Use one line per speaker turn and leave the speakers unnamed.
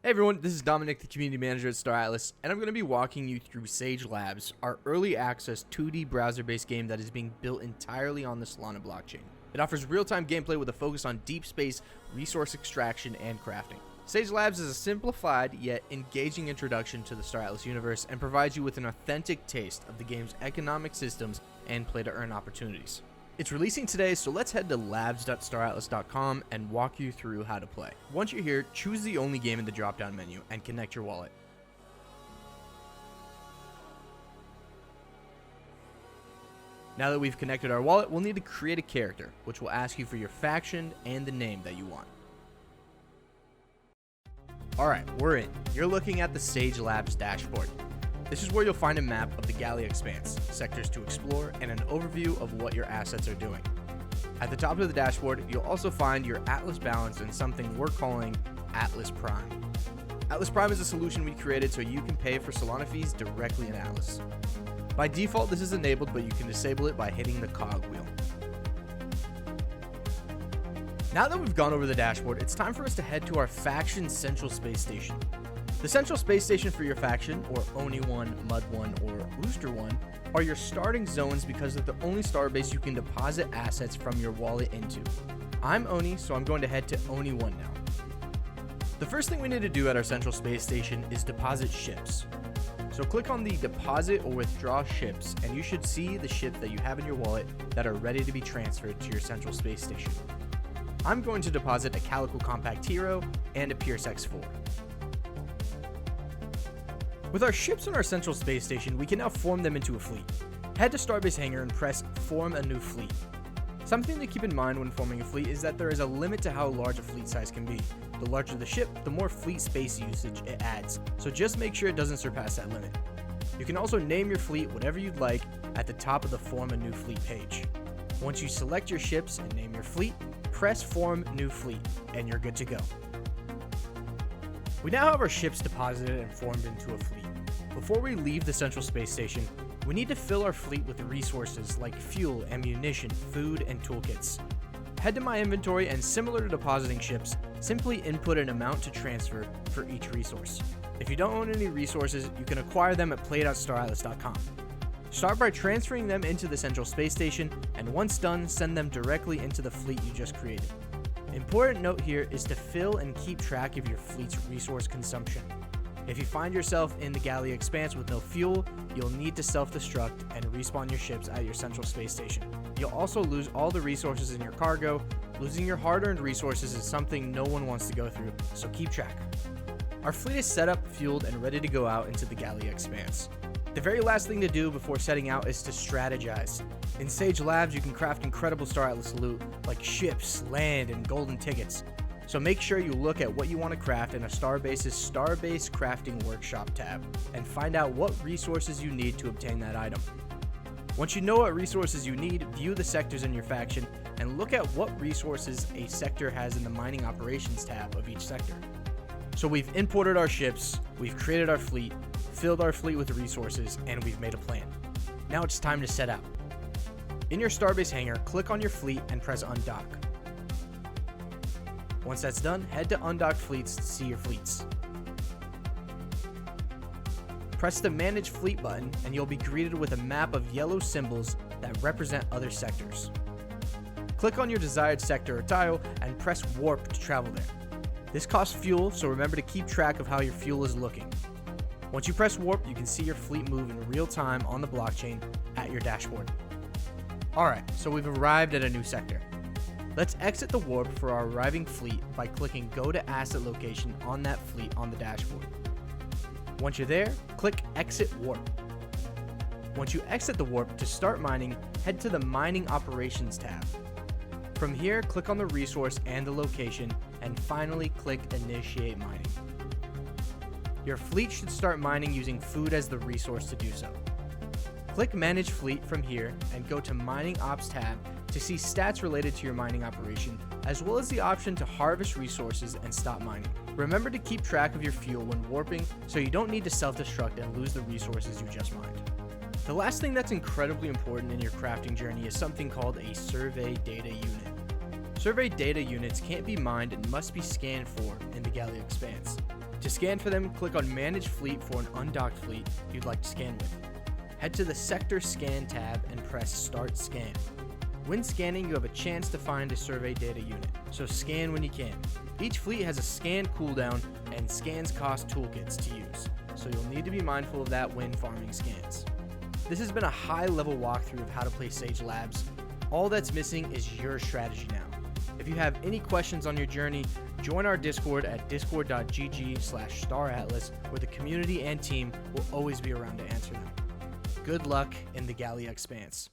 Hey everyone, this is Dominic, the community manager at Star Atlas, and I'm going to be walking you through Sage Labs, our early access 2D browser-based game that is being built entirely on the Solana blockchain. It offers real-time gameplay with a focus on deep space, resource extraction, and crafting. Sage Labs is a simplified yet engaging introduction to the Star Atlas universe and provides you with an authentic taste of the game's economic systems and play-to-earn opportunities. It's releasing today, so let's head to labs.staratlas.com and walk you through how to play. Once you're here, choose the only game in the drop-down menu and connect your wallet. Now that we've connected our wallet, we'll need to create a character, which will ask you for your faction and the name that you want. Alright, we're in. You're looking at the Sage Labs dashboard. This is where you'll find a map of the Galley Expanse, sectors to explore, and an overview of what your assets are doing. At the top of the dashboard, you'll also find your Atlas balance and something we're calling Atlas Prime. Atlas Prime is a solution we created so you can pay for Solana fees directly in Atlas. By default, this is enabled, but you can disable it by hitting the cog wheel. Now that we've gone over the dashboard, it's time for us to head to our faction central space station. The central space station for your faction, or Oni 1, Mud 1, or Rooster 1, are your starting zones because they're the only starbase you can deposit assets from your wallet into. I'm Oni, so I'm going to head to Oni 1 now. The first thing we need to do at our central space station is deposit ships. So click on the deposit or withdraw ships, and you should see the ships that you have in your wallet that are ready to be transferred to your central space station. I'm going to deposit a Calico Compact Hero and a Pierce X4. With our ships on our central space station, we can now form them into a fleet. Head to Starbase Hangar and press Form a New Fleet. Something to keep in mind when forming a fleet is that there is a limit to how large a fleet size can be. The larger the ship, the more fleet space usage it adds, so just make sure it doesn't surpass that limit. You can also name your fleet whatever you'd like at the top of the Form a New Fleet page. Once you select your ships and name your fleet, press Form New Fleet, and you're good to go. We now have our ships deposited and formed into a fleet. Before we leave the central space station, we need to fill our fleet with resources like fuel, ammunition, food, and toolkits. Head to my inventory and, similar to depositing ships, simply input an amount to transfer for each resource. If you don't own any resources, you can acquire them at play.staratlas.com. Start by transferring them into the central space station, and once done, send them directly into the fleet you just created. Important note here is to fill and keep track of your fleet's resource consumption. If you find yourself in the Galley Expanse with no fuel, you'll need to self-destruct and respawn your ships at your central space station. You'll also lose all the resources in your cargo. Losing your hard-earned resources is something no one wants to go through, so keep track. Our fleet is set up, fueled, and ready to go out into the Galley Expanse. The very last thing to do before setting out is to strategize. In Sage Labs, you can craft incredible Star Atlas loot like ships, land, and golden tickets. So make sure you look at what you want to craft in a Starbase's Starbase Crafting Workshop tab and find out what resources you need to obtain that item. Once you know what resources you need, view the sectors in your faction and look at what resources a sector has in the Mining Operations tab of each sector. So we've imported our ships, we've created our fleet, filled our fleet with resources, and we've made a plan. Now it's time to set out. In your Starbase Hangar, click on your fleet and press Undock. Once that's done, head to Undocked Fleets to see your fleets. Press the Manage Fleet button and you'll be greeted with a map of yellow symbols that represent other sectors. Click on your desired sector or tile and press Warp to travel there. This costs fuel, so remember to keep track of how your fuel is looking. Once you press Warp, you can see your fleet move in real time on the blockchain at your dashboard. Alright, so we've arrived at a new sector. Let's exit the warp for our arriving fleet by clicking Go to Asset Location on that fleet on the dashboard. Once you're there, click Exit Warp. Once you exit the warp, to start mining, head to the Mining Operations tab. From here, click on the resource and the location, and finally click Initiate Mining. Your fleet should start mining using food as the resource to do so. Click Manage Fleet from here and go to Mining Ops tab to see stats related to your mining operation, as well as the option to harvest resources and stop mining. Remember to keep track of your fuel when warping so you don't need to self-destruct and lose the resources you just mined. The last thing that's incredibly important in your crafting journey is something called a Survey Data Unit. Survey data units can't be mined and must be scanned for in the Galley Expanse. To To scan for them, click on Manage Fleet for an undocked fleet you'd like to scan with. Head to the Sector Scan tab and press Start Scan. When scanning, you have a chance to find a survey data unit, so scan when you can. Each fleet has a scan cooldown, and scans cost toolkits to use, so you'll need to be mindful of that when farming scans. This has been a high-level walkthrough of how to play Sage Labs. All that's missing is your strategy now. If you have any questions on your journey, join our Discord at discord.gg/staratlas, where the community and team will always be around to answer them. Good luck in the Gallia Expanse.